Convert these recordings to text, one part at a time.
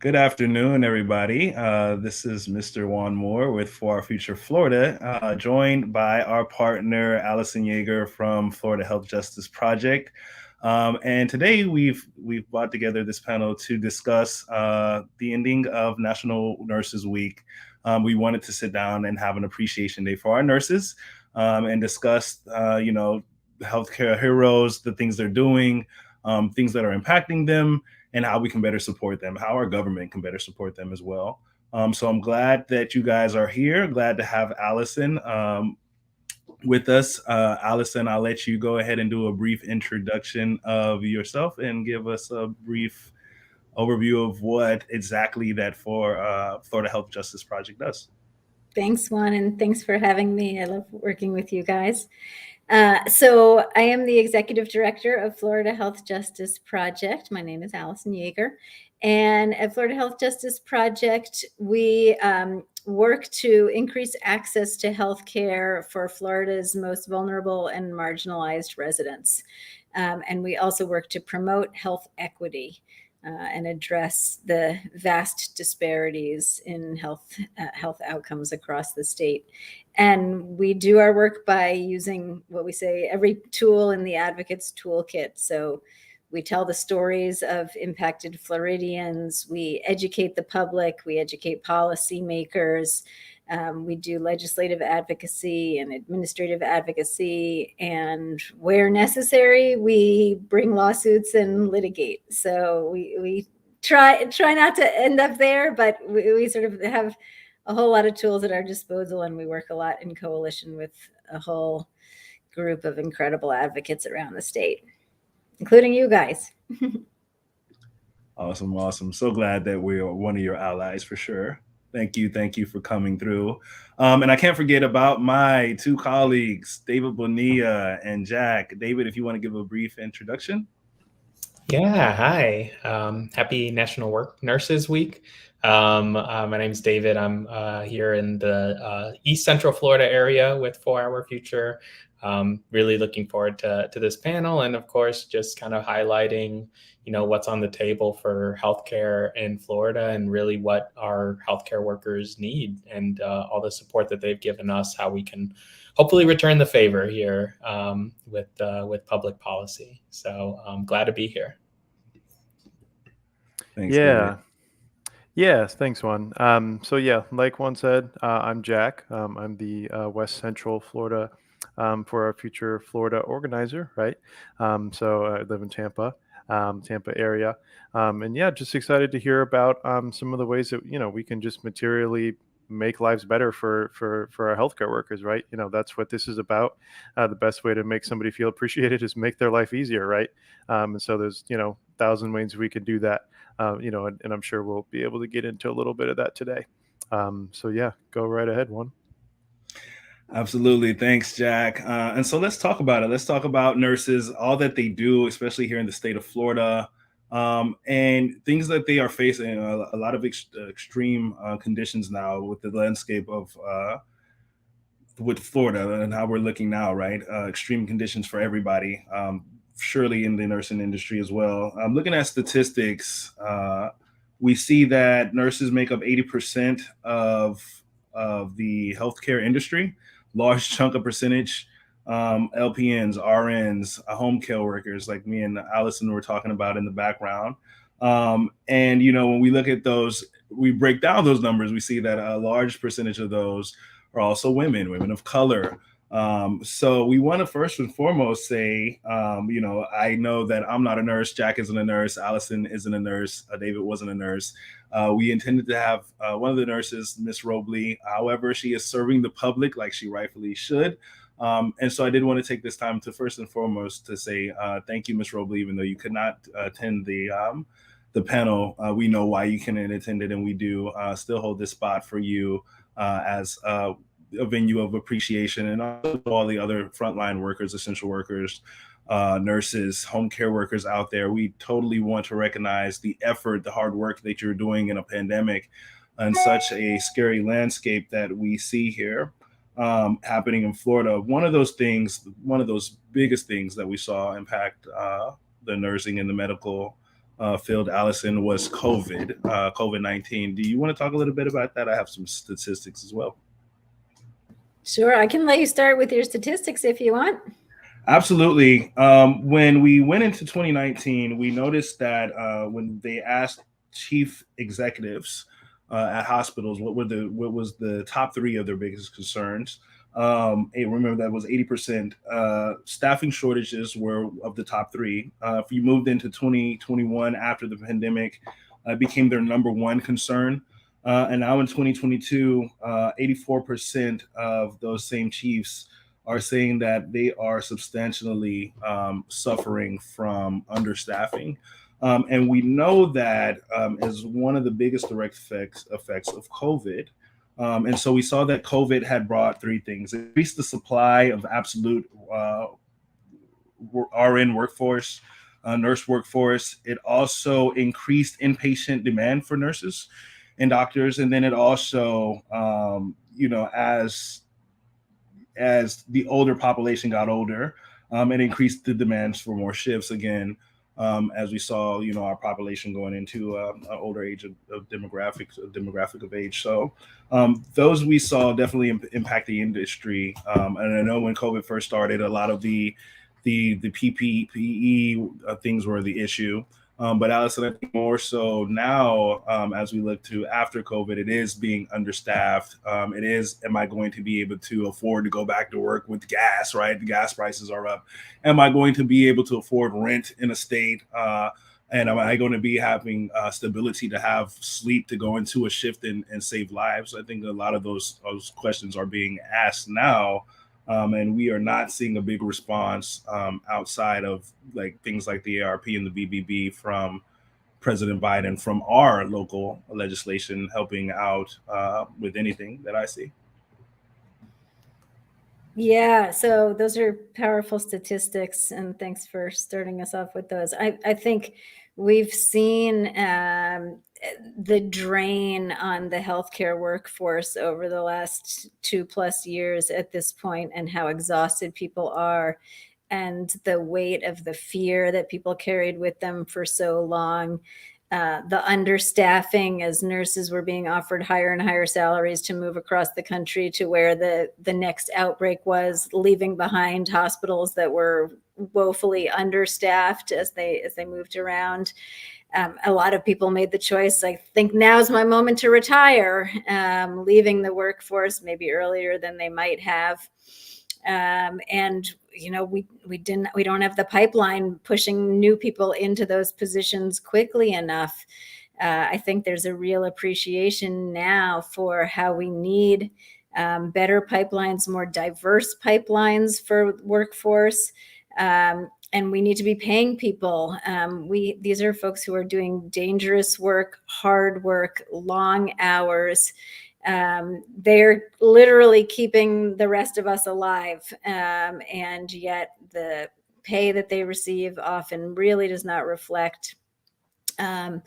Good afternoon, everybody. This is Mr. Juan Moore with For Our Future Florida, joined by our partner Allison Yeager from Florida Health Justice Project. And today we've brought together this panel to discuss the ending of National Nurses Week. We wanted to sit down and have an appreciation day for our nurses and discuss, healthcare heroes, the things they're doing, things that are impacting them and how we can better support them, how our government can better support them as well. So I'm glad that you guys are here. Glad to have Allison with us. Allison, I'll let you go ahead and do a brief introduction of yourself and give us a brief overview of what exactly that for Florida Health Justice Project does. Thanks, Juan, and thanks for having me. I love working with you guys. So I am the executive director of Florida Health Justice Project. My name is Allison Yeager. And at Florida Health Justice Project, we work to increase access to health care for Florida's most vulnerable and marginalized residents. And we also work to promote health equity and address the vast disparities in health outcomes across the state. And we do our work by using what we say every tool in the advocate's toolkit. So we tell the stories of impacted Floridians, we educate the public, we educate policymakers, we do legislative advocacy and administrative advocacy, and where necessary, we bring lawsuits and litigate. So we try not to end up there, but we sort of have a whole lot of tools at our disposal, and we work a lot in coalition with a whole group of incredible advocates around the state, including you guys. Awesome. So glad that we're one of your allies for sure. Thank you for coming through. And I can't forget about my two colleagues, David Bonilla and Jack. David, if you want to give a brief introduction. Yeah, hi. Happy National Work Nurses Week. My name is David. I'm here in the East Central Florida area with 4 Hour Future. Really looking forward to this panel, and of course, just kind of highlighting, what's on the table for healthcare in Florida and really what our healthcare workers need, and all the support that they've given us, how we can hopefully return the favor here with public policy. So I'm glad to be here. Thanks, David. Yes, thanks, Juan. Like Juan said, I'm Jack. I'm the West Central Florida For Our Future Florida organizer, right? So I live in Tampa area. Just excited to hear about some of the ways that, we can just materially make lives better for our healthcare workers, right? That's what this is about. The best way to make somebody feel appreciated is make their life easier, right? And so there's, 1,000 ways we can do that. And I'm sure we'll be able to get into a little bit of that today. Go right ahead, Juan. Absolutely. Thanks, Jack. And so let's talk about it. Let's talk about nurses, all that they do, especially here in the state of Florida, and things that they are facing, a lot of extreme conditions now with the landscape of with Florida and how we're looking now, right? Extreme conditions for everybody, surely in the nursing industry as well. Looking at statistics, we see that nurses make up 80% of the healthcare industry, large chunk of percentage. LPNs, RNs, home care workers like me and Allison were talking about in the background. When we look at those, we break down those numbers, we see that a large percentage of those are also women of color. So we want to first and foremost say, I know that I'm not a nurse. Jack isn't a nurse. Allison isn't a nurse. David wasn't a nurse. We intended to have one of the nurses, Miss Robley. However, she is serving the public like she rightfully should. And so I did want to take this time to first and foremost to say thank you, Miss Robley, even though you could not attend the panel. We know why you couldn't attend it, and we do still hold this spot for you as a venue of appreciation, and also all the other frontline workers, essential workers, nurses, home care workers out there. We totally want to recognize the effort, the hard work that you're doing in a pandemic and such a scary landscape that we see here happening in Florida. One of those biggest things that we saw impact the nursing and the medical field, Allison, was COVID-19. Do you want to talk a little bit about that? I have some statistics as well. Sure, I can let you start with your statistics if you want. Absolutely. When we went into 2019, we noticed that when they asked chief executives at hospitals what was the top three of their biggest concerns. Remember that was 80%. Staffing shortages were of the top three. If you moved into 2021 after the pandemic, it became their number one concern. And now in 2022, 84% of those same chiefs are saying that they are substantially suffering from understaffing. And we know that as one of the biggest direct effects of COVID. And so we saw that COVID had brought three things: it increased the supply of absolute RN workforce, nurse workforce. It also increased inpatient demand for nurses and doctors. And then it also, as the older population got older, it increased the demands for more shifts again, as we saw, our population going into an older age of demographic of age. So those we saw definitely impact the industry. And I know when COVID first started, a lot of the PPE things were the issue. But Allison, I think more so now, as we look to after COVID, it is being understaffed. It is, am I going to be able to afford to go back to work with gas, right? The gas prices are up. Am I going to be able to afford rent in a state? And am I going to be having stability to have sleep to go into a shift and save lives? I think a lot of those questions are being asked now. And we are not seeing a big response outside of like things like the ARP and the BBB from President Biden, from our local legislation helping out with anything that I see. Yeah, so those are powerful statistics, and thanks for starting us off with those. I think we've seen the drain on the healthcare workforce over the last 2+ years at this point, and how exhausted people are, and the weight of the fear that people carried with them for so long. The understaffing as nurses were being offered higher and higher salaries to move across the country to where the next outbreak was, leaving behind hospitals that were woefully understaffed as they moved around. A lot of people made the choice, I think now's my moment to retire, leaving the workforce maybe earlier than they might have. And we don't have the pipeline pushing new people into those positions quickly enough. I think there's a real appreciation now for how we need better pipelines, more diverse pipelines for workforce. And we need to be paying people. These are folks who are doing dangerous work, hard work, long hours. They're literally keeping the rest of us alive. And yet the pay that they receive often really does not reflect the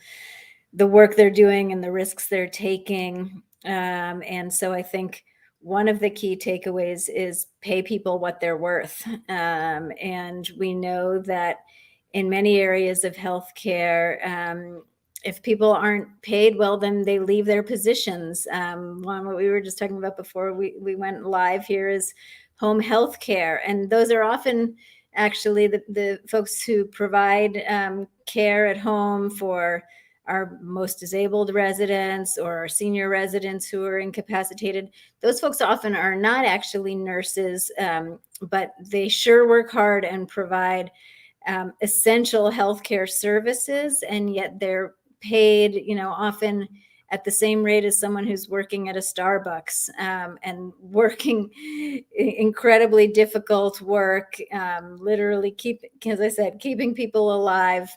work they're doing and the risks they're taking. And so I think one of the key takeaways is pay people what they're worth. And we know that in many areas of healthcare, if people aren't paid well, then they leave their positions. What we were just talking about before we went live here is home health care. And those are often actually the folks who provide care at home for our most disabled residents or our senior residents who are incapacitated. Those folks often are not actually nurses, but they sure work hard and provide essential healthcare services, and yet they're paid, often at the same rate as someone who's working at a Starbucks, and working incredibly difficult work, literally keeping people alive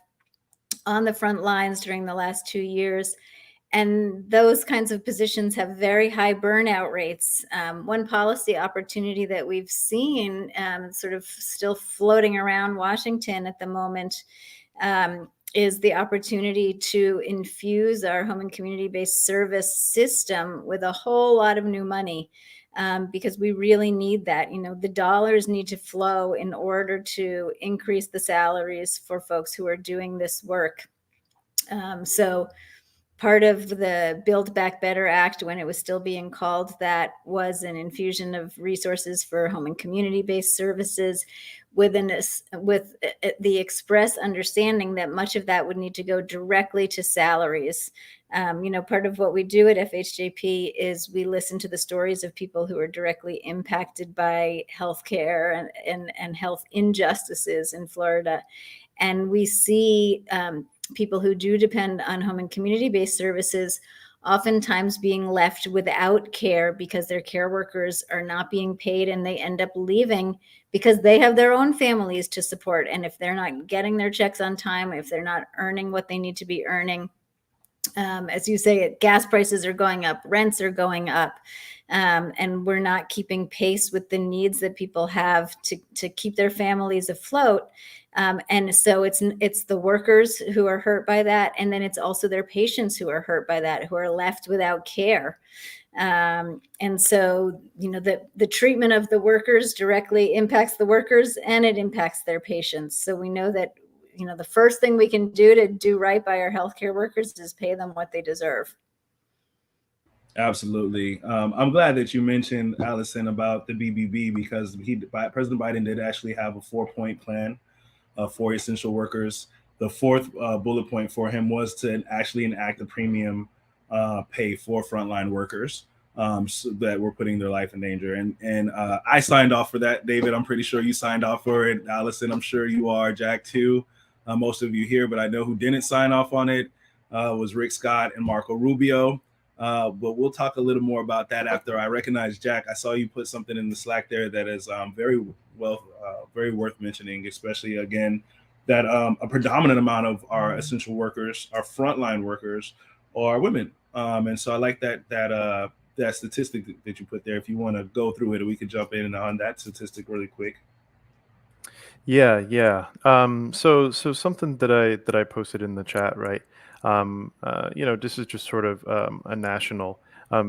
on the front lines during the last 2 years. And those kinds of positions have very high burnout rates. One policy opportunity that we've seen sort of still floating around Washington at the moment is the opportunity to infuse our home and community-based service system with a whole lot of new money, because we really need that. The dollars need to flow in order to increase the salaries for folks who are doing this work. So part of the Build Back Better Act, when it was still being called that, was an infusion of resources for home and community-based services with the express understanding that much of that would need to go directly to salaries. Part of what we do at FHJP is we listen to the stories of people who are directly impacted by healthcare and health injustices in Florida. And we see people who do depend on home and community-based services oftentimes being left without care because their care workers are not being paid, and they end up leaving because they have their own families to support. And if they're not getting their checks on time, if they're not earning what they need to be earning, as you say, gas prices are going up, rents are going up, and we're not keeping pace with the needs that people have to keep their families afloat. And so it's the workers who are hurt by that, and then it's also their patients who are hurt by that, who are left without care. And so, the treatment of the workers directly impacts the workers, and it impacts their patients. So we know that the first thing we can do to do right by our healthcare workers is pay them what they deserve. Absolutely. I'm glad that you mentioned, Allison, about the BBB, because President Biden did actually have a 4-point plan for essential workers. The fourth bullet point for him was to actually enact a premium pay for frontline workers, so that were putting their life in danger. And I signed off for that. David, I'm pretty sure you signed off for it. Allison, I'm sure you are. Jack, too. Most of you here, but I know who didn't sign off on it was Rick Scott and Marco Rubio. But we'll talk a little more about that after. I recognize, Jack, I saw you put something in the Slack there that is very worth mentioning, especially, again, that a predominant amount of our essential workers, our frontline workers, are women. And so I like that statistic that you put there. If you want to go through it, we could jump in on that statistic really quick. Yeah. So something that I posted in the chat, right? This is just sort of a national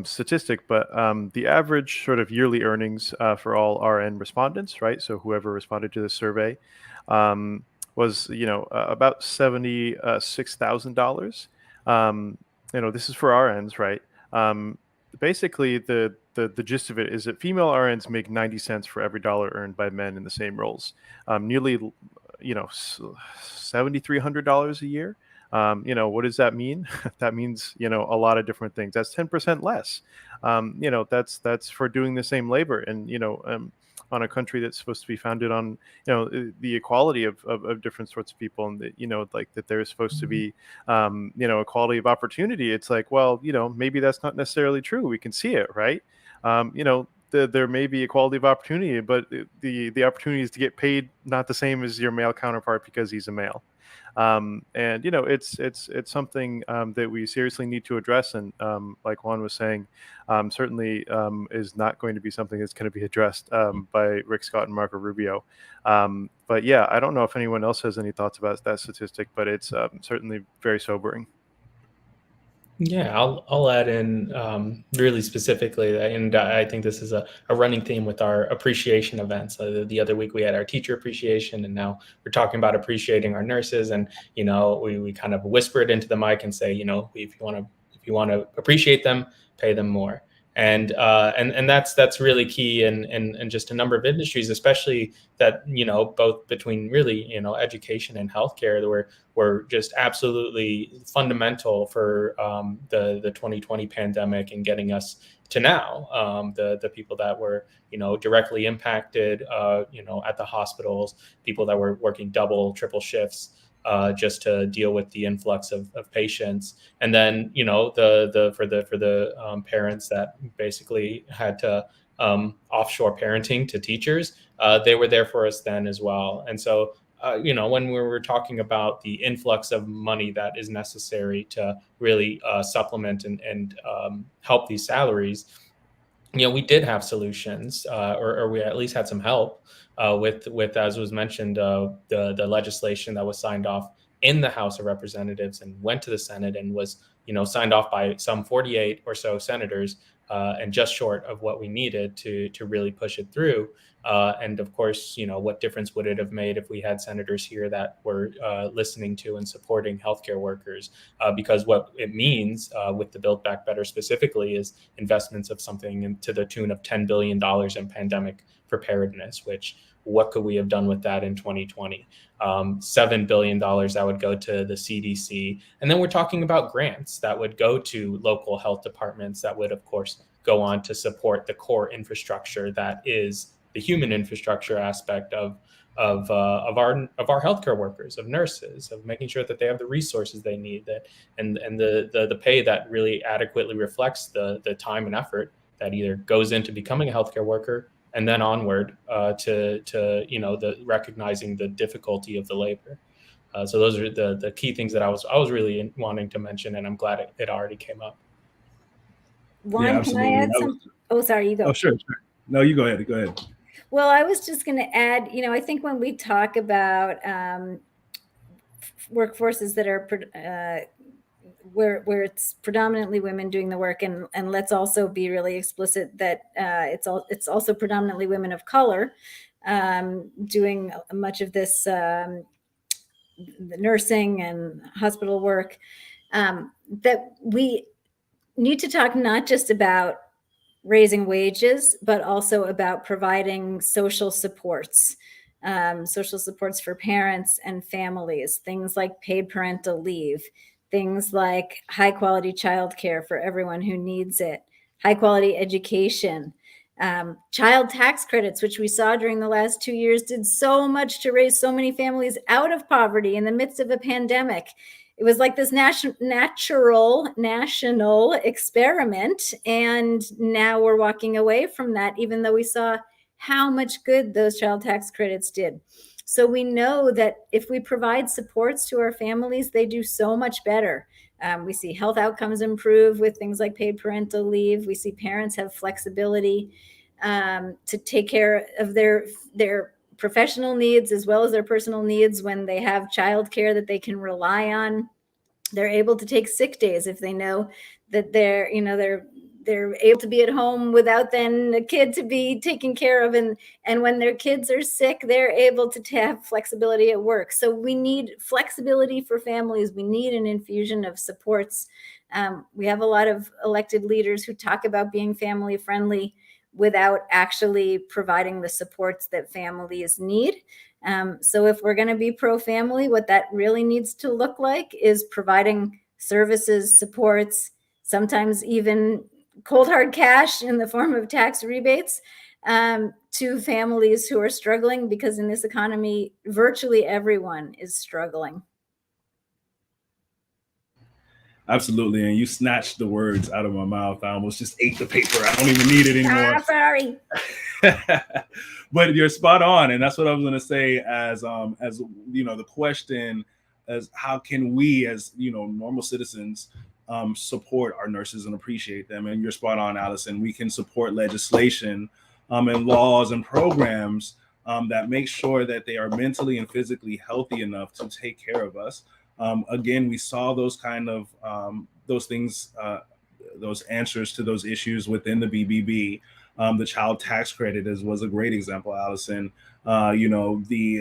statistic, but the average sort of yearly earnings for all RN respondents, right? So whoever responded to the survey, was about $76,000. This is for RNs, right? Basically, the gist of it is that female RNs make 90 cents for every dollar earned by men in the same roles. Nearly, $7,300 a year. What does that mean? That means, a lot of different things. That's 10% less. That's for doing the same labor. And, on a country that's supposed to be founded on, the equality of different sorts of people, and that, like that there's supposed to be, equality of opportunity. It's like, well, maybe that's not necessarily true. We can see it, right? There may be equality of opportunity, but the opportunity is to get paid not the same as your male counterpart because he's a male. And it's something that we seriously need to address, and like Juan was saying, certainly is not going to be something that's going to be addressed by Rick Scott and Marco Rubio. But yeah, I don't know if anyone else has any thoughts about that statistic, but it's certainly very sobering. Yeah, I'll add in really specifically, and I think this is a running theme with our appreciation events. The other week we had our teacher appreciation, and now we're talking about appreciating our nurses. And we kind of whispered into the mic and say, if you want to appreciate them, pay them more. And that's really key in just a number of industries, especially that both between really education and healthcare, that were just absolutely fundamental for the 2020 pandemic and getting us to now. The people that were directly impacted at the hospitals, people that were working double, triple shifts. Just to deal with the influx of patients, and then for the parents that basically had to offshore parenting to teachers, they were there for us then as well. And so when we were talking about the influx of money that is necessary to really supplement and help these salaries, we did have solutions, or we at least had some help with, as was mentioned, the legislation that was signed off in the House of Representatives and went to the Senate and was signed off by some 48 or so senators, and just short of what we needed to really push it through. And of course, what difference would it have made if we had senators here that were listening to and supporting healthcare workers? Because what it means with the Build Back Better specifically is investments of something to the tune of $10 billion in pandemic preparedness, which what could we have done with that in 2020? $7 billion that would go to the CDC. And then we're talking about grants that would go to local health departments that would, of course, go on to support the core infrastructure that is the human infrastructure aspect of our healthcare workers, of nurses, of making sure that they have the resources they need, that and the pay that really adequately reflects the time and effort that either goes into becoming a healthcare worker and then onward to the recognizing the difficulty of the labor. So those are the key things that I was really wanting to mention, and I'm glad it already came up. Juan, can I add some? Oh, sorry, you go. Oh, sure. No, you go ahead. Go ahead. Well, I was just going to add, I think when we talk about workforces that are where it's predominantly women doing the work, and let's also be really explicit that it's also predominantly women of color doing much of this the nursing and hospital work, that we need to talk not just about raising wages, but also about providing social supports for parents and families, things like paid parental leave, things like high quality childcare for everyone who needs it, high quality education, child tax credits, which we saw during the last 2 years did so much to raise so many families out of poverty in the midst of a pandemic. It was like this national experiment. And now we're walking away from that, even though we saw how much good those child tax credits did. So we know that if we provide supports to our families, they do so much better. We see health outcomes improve with things like paid parental leave. We see parents have flexibility to take care of their professional needs as well as their personal needs when they have childcare that they can rely on. They're able to take sick days if they know that they're able to be at home without then a kid to be taken care of. And when their kids are sick, they're able to have flexibility at work. So we need flexibility for families. We need an infusion of supports. We have a lot of elected leaders who talk about being family friendly without actually providing the supports that families need. So if we're going to be pro-family, what that really needs to look like is providing services, supports, sometimes even cold hard cash in the form of tax rebates to families who are struggling, because in this economy, virtually everyone is struggling. Absolutely. And you snatched the words out of my mouth. I almost just ate the paper. I don't even need it anymore. Sorry. But you're spot on. And that's what I was going to say as the question as how can we as, normal citizens support our nurses and appreciate them. And you're spot on, Allison. We can support legislation and laws and programs that make sure that they are mentally and physically healthy enough to take care of us. Again, we saw those kind of those things, those answers to those issues within the BBB. The child tax credit was a great example, Allison. The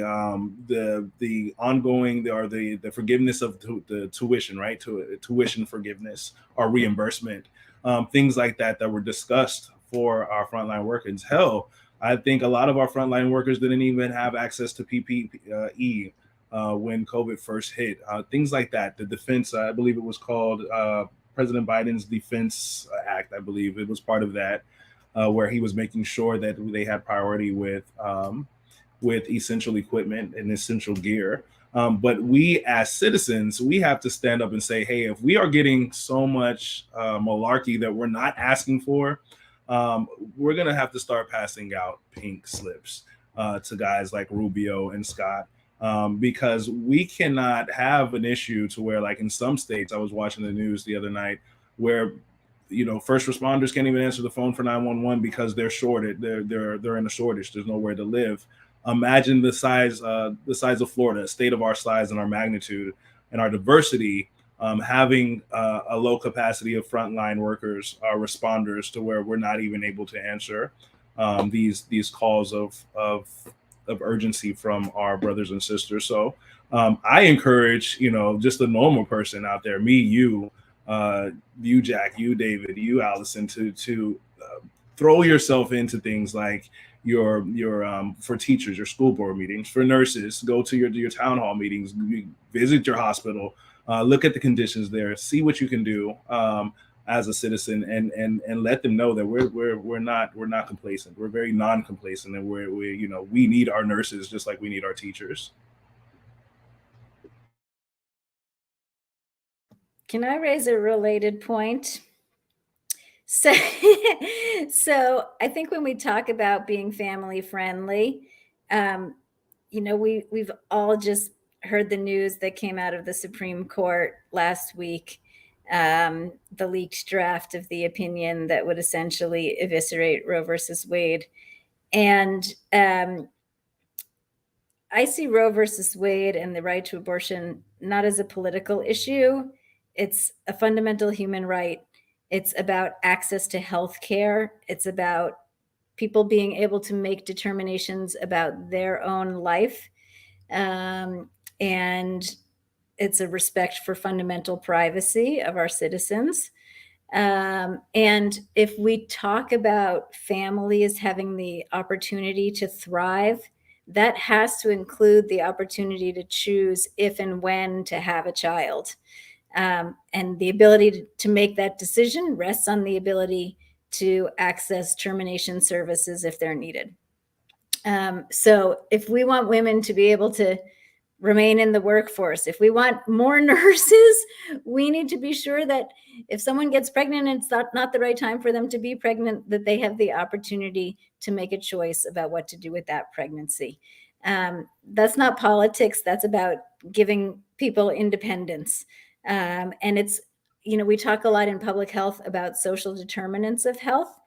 ongoing or the forgiveness of the tuition, right? Tuition forgiveness or reimbursement, things like that were discussed for our frontline workers. Hell, I think a lot of our frontline workers didn't even have access to PPE when COVID first hit. Things like that. The defense, I believe it was called President Biden's Defense Act. I believe it was part of that. Where he was making sure that they had priority with essential equipment and essential gear. But we as citizens, we have to stand up and say, hey, if we are getting so much malarkey that we're not asking for, we're going to have to start passing out pink slips to guys like Rubio and Scott. Because we cannot have an issue to where, like in some states, I was watching the news the other night where first responders can't even answer the phone for 911 because they're shorted. They're in a shortage. There's nowhere to live. Imagine the size of Florida, a state of our size and our magnitude and our diversity, having a low capacity of frontline workers, responders, to where we're not even able to answer these calls of urgency from our brothers and sisters. So I encourage, just a normal person out there, me, you, Jack, you, David, you, Allison, to throw yourself into things like your for teachers, your school board meetings, for nurses, go to your town hall meetings, visit your hospital, look at the conditions there, see what you can do as a citizen, and let them know that we're not complacent. We're very non-complacent, and we need our nurses just like we need our teachers. Can I raise a related point? So, so I think when we talk about being family friendly, we've all just heard the news that came out of the Supreme Court last week, the leaked draft of the opinion that would essentially eviscerate Roe versus Wade. And I see Roe versus Wade and the right to abortion not as a political issue. It's a fundamental human right. It's about access to health care. It's about people being able to make determinations about their own life. And it's a respect for fundamental privacy of our citizens. And if we talk about families having the opportunity to thrive, that has to include the opportunity to choose if and when to have a child. And the ability to make that decision rests on the ability to access termination services if they're needed. So if we want women to be able to remain in the workforce, if we want more nurses, we need to be sure that if someone gets pregnant and it's not the right time for them to be pregnant, that they have the opportunity to make a choice about what to do with that pregnancy. That's not politics. That's about giving people independence. And it's, we talk a lot in public health about social determinants of health.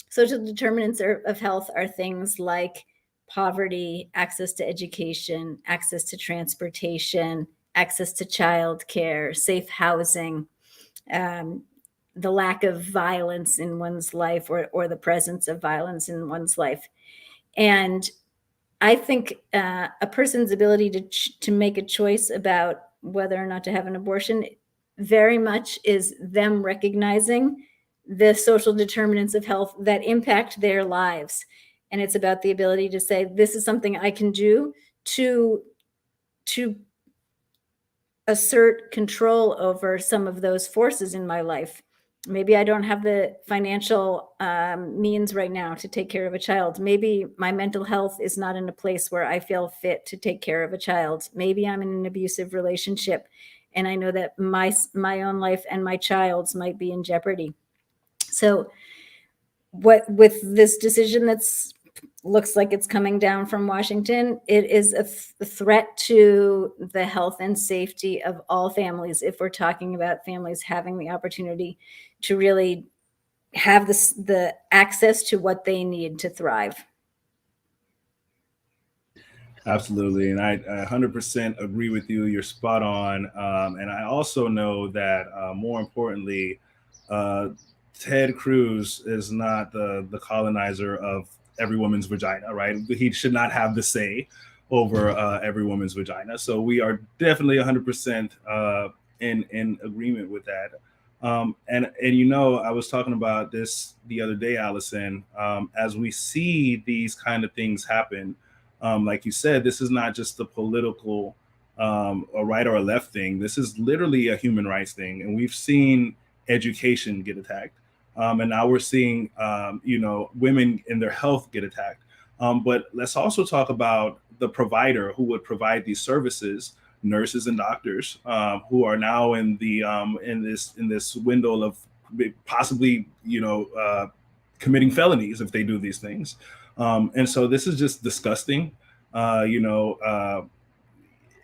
Social determinants of health are things like poverty, access to education, access to transportation, access to childcare, safe housing, the lack of violence in one's life or the presence of violence in one's life. And I think a person's ability to make a choice about whether or not to have an abortion very much is them recognizing the social determinants of health that impact their lives. And it's about the ability to say, this is something I can do to assert control over some of those forces in my life. Maybe I don't have the financial means right now to take care of a child. Maybe my mental health is not in a place where I feel fit to take care of a child. Maybe I'm in an abusive relationship and I know that my own life and my child's might be in jeopardy. So what with this decision that's looks like it's coming down from Washington, it is a threat to the health and safety of all families. If we're talking about families having the opportunity to really have the access to what they need to thrive. Absolutely. And I 100% agree with you. You're spot on. And I also know that more importantly, Ted Cruz is not the colonizer of every woman's vagina, right? He should not have the say over every woman's vagina. So we are definitely 100% in agreement with that. And I was talking about this the other day, Allison. As we see these kind of things happen, like you said, this is not just a political a right or a left thing. This is literally a human rights thing, and we've seen education get attacked. And now we're seeing, women in their health get attacked. But let's also talk about the provider who would provide these services, nurses and doctors, who are now in this window of possibly, committing felonies if they do these things. And so this is just disgusting.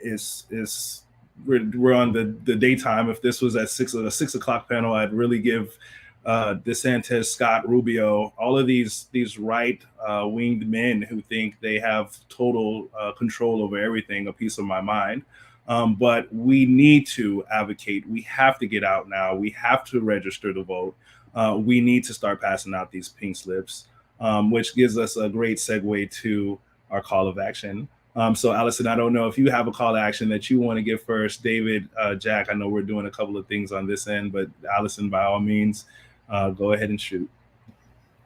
Is we're on the daytime. If this was at 6 o'clock panel, I'd really give DeSantis, Scott, Rubio, all of these right winged men who think they have total control over everything, a piece of my mind. But we need to advocate. We have to get out now. We have to register to vote. We need to start passing out these pink slips, which gives us a great segue to our call of action. So, Allison, I don't know if you have a call to action that you want to give first. David, Jack, I know we're doing a couple of things on this end, but Allison, by all means, go ahead and shoot.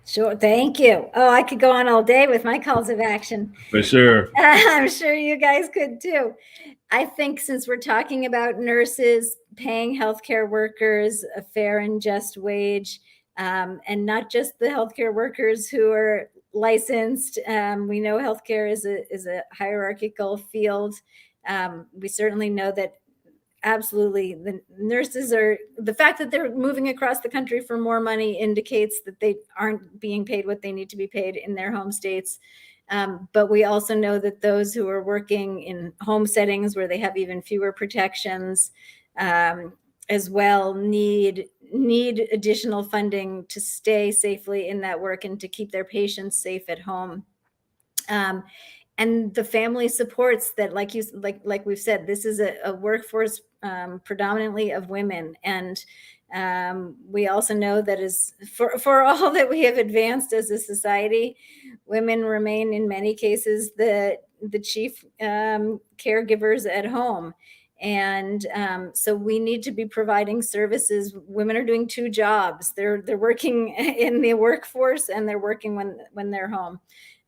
Sure. Thank you. Oh, I could go on all day with my calls of action. For sure. I'm sure you guys could too. I think since we're talking about nurses paying healthcare workers a fair and just wage, and not just the healthcare workers who are licensed. We know healthcare is a hierarchical field. We certainly know that absolutely the nurses are, the fact that they're moving across the country for more money indicates that they aren't being paid what they need to be paid in their home states. But we also know that those who are working in home settings where they have even fewer protections as well need additional funding to stay safely in that work and to keep their patients safe at home. And the family supports that, like we've said, this is a workforce predominantly of women. And we also know that is for all that we have advanced as a society, women remain in many cases the chief caregivers at home. And so we need to be providing services. Women are doing two jobs. They're working in the workforce and they're working when they're home.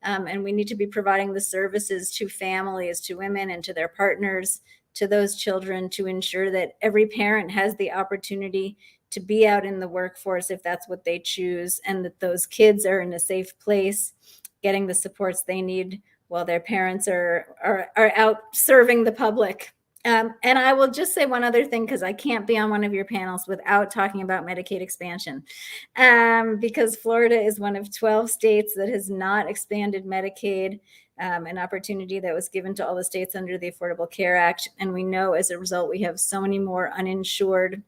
And we need to be providing the services to families, to women, and to their partners, to those children, to ensure that every parent has the opportunity to be out in the workforce if that's what they choose, and that those kids are in a safe place, getting the supports they need while their parents are out serving the public. And I will just say one other thing, because I can't be on one of your panels without talking about Medicaid expansion, because Florida is one of 12 states that has not expanded Medicaid, an opportunity that was given to all the states under the Affordable Care Act. And we know as a result, we have so many more uninsured.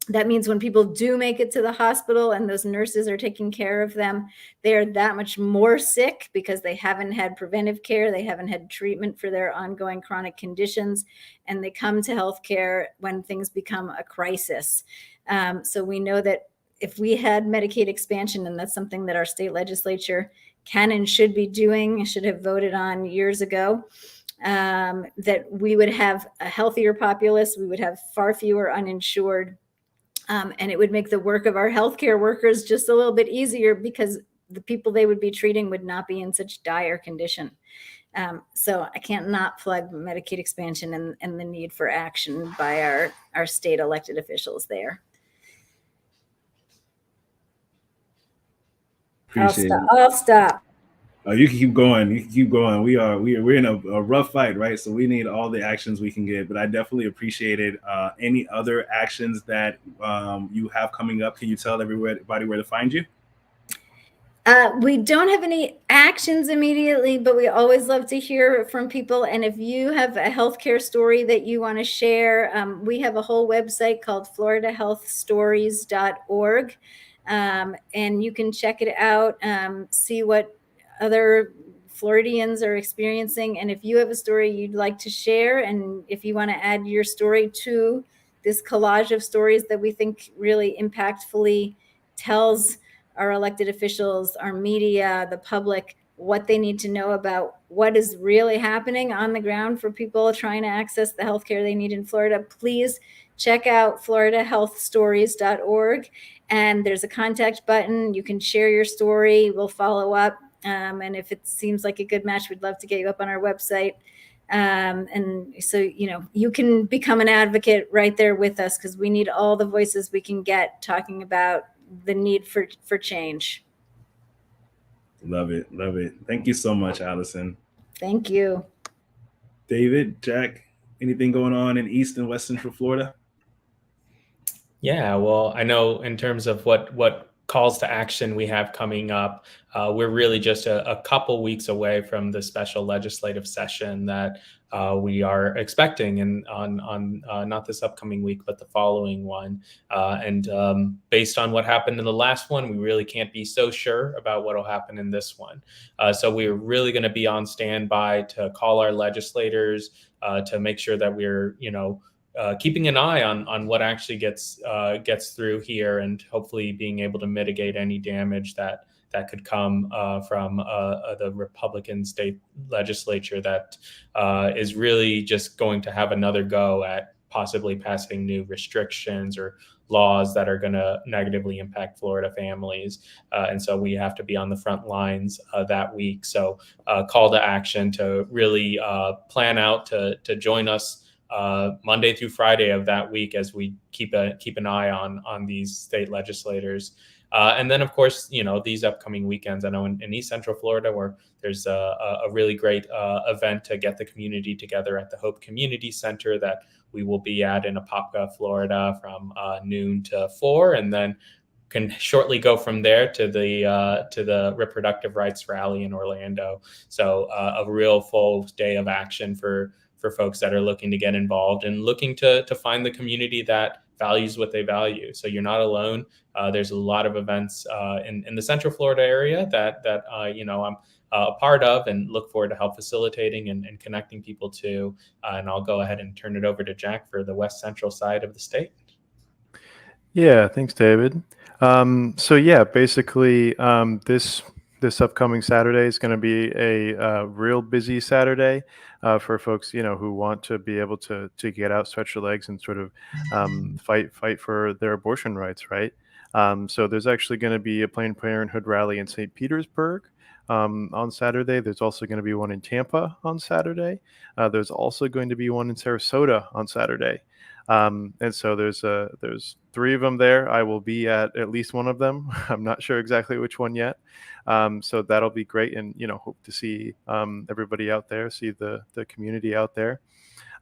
That means when people do make it to the hospital and those nurses are taking care of them, they are that much more sick because they haven't had preventive care. They haven't had treatment for their ongoing chronic conditions. And they come to healthcare when things become a crisis. So we know that if we had Medicaid expansion, and that's something that our state legislature can and should be doing, should have voted on years ago, that we would have a healthier populace. We would have far fewer uninsured. And it would make the work of our healthcare workers just a little bit easier because the people they would be treating would not be in such dire condition. So I can't not plug Medicaid expansion and the need for action by our state elected officials there. Appreciate it. I'll stop. Oh, you can keep going. You can keep going. We're in a rough fight, right? So we need all the actions we can get. But I definitely appreciate it. Any other actions that you have coming up? Can you tell everybody where to find you? We don't have any actions immediately, but we always love to hear from people. And if you have a healthcare story that you want to share, we have a whole website called floridahealthstories.org. And you can check it out, see what other Floridians are experiencing. And if you have a story you'd like to share, and if you want to add your story to this collage of stories that we think really impactfully tells our elected officials, our media, the public, what they need to know about what is really happening on the ground for people trying to access the healthcare they need in Florida, please check out floridahealthstories.org. And there's a contact button. You can share your story. We'll follow up. And if it seems like a good match, we'd love to get you up on our website. And so, you can become an advocate right there with us, because we need all the voices we can get talking about the need for change. Love it. Love it. Thank you so much, Allison. Thank you. David, Jack, anything going on in East and West Central Florida? Yeah, well, I know in terms of what calls to action we have coming up. We're really just a couple weeks away from the special legislative session that we are expecting, and on not this upcoming week, but the following one. And based on what happened in the last one, we really can't be so sure about what will happen in this one. So we're really going to be on standby to call our legislators to make sure that we're, keeping an eye on what actually gets through here, and hopefully being able to mitigate any damage that could come from the Republican state legislature that is really just going to have another go at possibly passing new restrictions or laws that are going to negatively impact Florida families. And so we have to be on the front lines that week. So call to action to really plan out to join us Monday through Friday of that week as we keep an eye on these state legislators. And then, of course, these upcoming weekends, I know in East Central Florida, where there's a really great event to get the community together at the Hope Community Center that we will be at in Apopka, Florida, from noon to 4, and then can shortly go from there to the reproductive rights rally in Orlando. So a real full day of action for folks that are looking to get involved and looking to find the community that values what they value. So you're not alone. There's a lot of events in the Central Florida area that I'm a part of, and look forward to help facilitating and connecting people to. And I'll go ahead and turn it over to Jack for the West Central side of the state. Yeah, thanks, David. So yeah, basically, this upcoming Saturday is going to be a real busy Saturday for folks, who want to be able to get out, stretch their legs, and sort of fight for their abortion rights, right? So there's actually going to be a Planned Parenthood rally in St. Petersburg on Saturday. There's also going to be one in Tampa on Saturday. There's also going to be one in Sarasota on Saturday. And so there's 3 of them there. I will be at least one of them. I'm not sure exactly which one yet. So that'll be great, and hope to see everybody out there, see the community out there.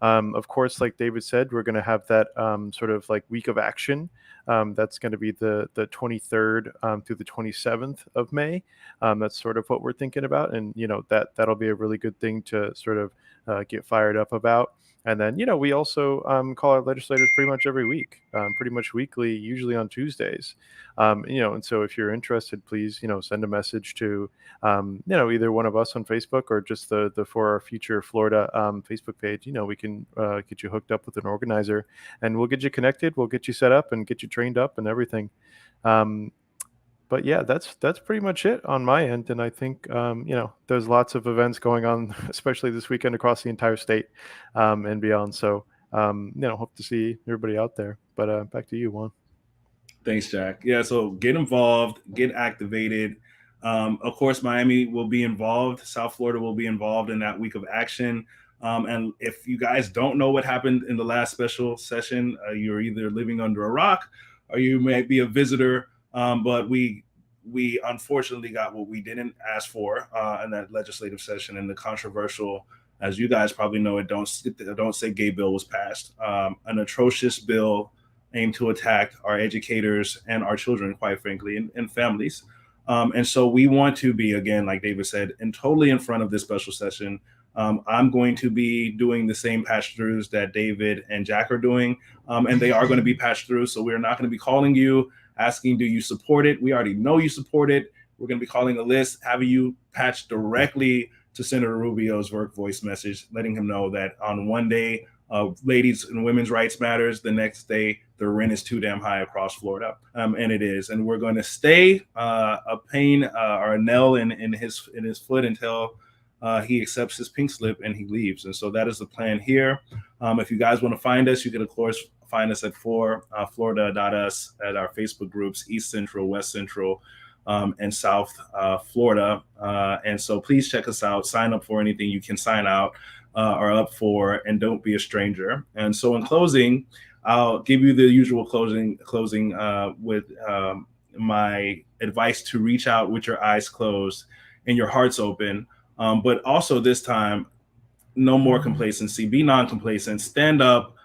Of course, like David said, we're going to have that sort of like week of action. That's going to be the 23rd through the 27th of May. That's sort of what we're thinking about, and that'll be a really good thing to sort of get fired up about. And then, we also call our legislators pretty much every week, pretty much weekly, usually on Tuesdays. And so if you're interested, please, send a message to, either one of us on Facebook or just the For Our Future Florida Facebook page. We can get you hooked up with an organizer, and we'll get you connected. We'll get you set up and get you trained up and everything. But yeah, that's pretty much it on my end. And I think, there's lots of events going on, especially this weekend across the entire state and beyond. So, hope to see everybody out there. But back to you, Juan. Thanks, Jack. Yeah, so get involved, get activated. Of course, Miami will be involved. South Florida will be involved in that week of action. And if you guys don't know what happened in the last special session, you're either living under a rock or you may be a visitor. But we unfortunately got what we didn't ask for in that legislative session, and the controversial, as you guys probably know, Don't Say Gay bill was passed. An atrocious bill aimed to attack our educators and our children, quite frankly, and families. And so we want to be, again, like David said, and totally in front of this special session. I'm going to be doing the same patch throughs that David and Jack are doing, and they are going to be patched through. So we're not going to be calling you asking, do you support it? We already know you support it. We're going to be calling a list, having you patch directly to Senator Rubio's work voice message, letting him know that on one day, ladies and women's rights matters. The next day, the rent is too damn high across Florida. And it is. And we're going to stay a pain or a nail in his foot until he accepts his pink slip and he leaves. And so that is the plan here. If you guys want to find us, you can, of course, find us at florida.us at our Facebook groups, East Central, West Central, and South Florida. And so please check us out. Sign up for anything you can sign out or up for, and don't be a stranger. And so in closing, I'll give you the usual closing with my advice to reach out with your eyes closed and your hearts open. But also this time, no more complacency. Be non-complacent. Stand up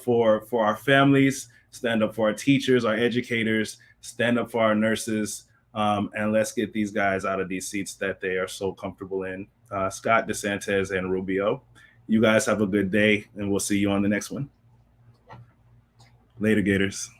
for our families. stand up for our teachers, our educators, stand up for our nurses, and let's get these guys out of these seats that they are so comfortable in. Scott, DeSantis, and Rubio, you guys have a good day, and we'll see you on the next one. Later, Gators.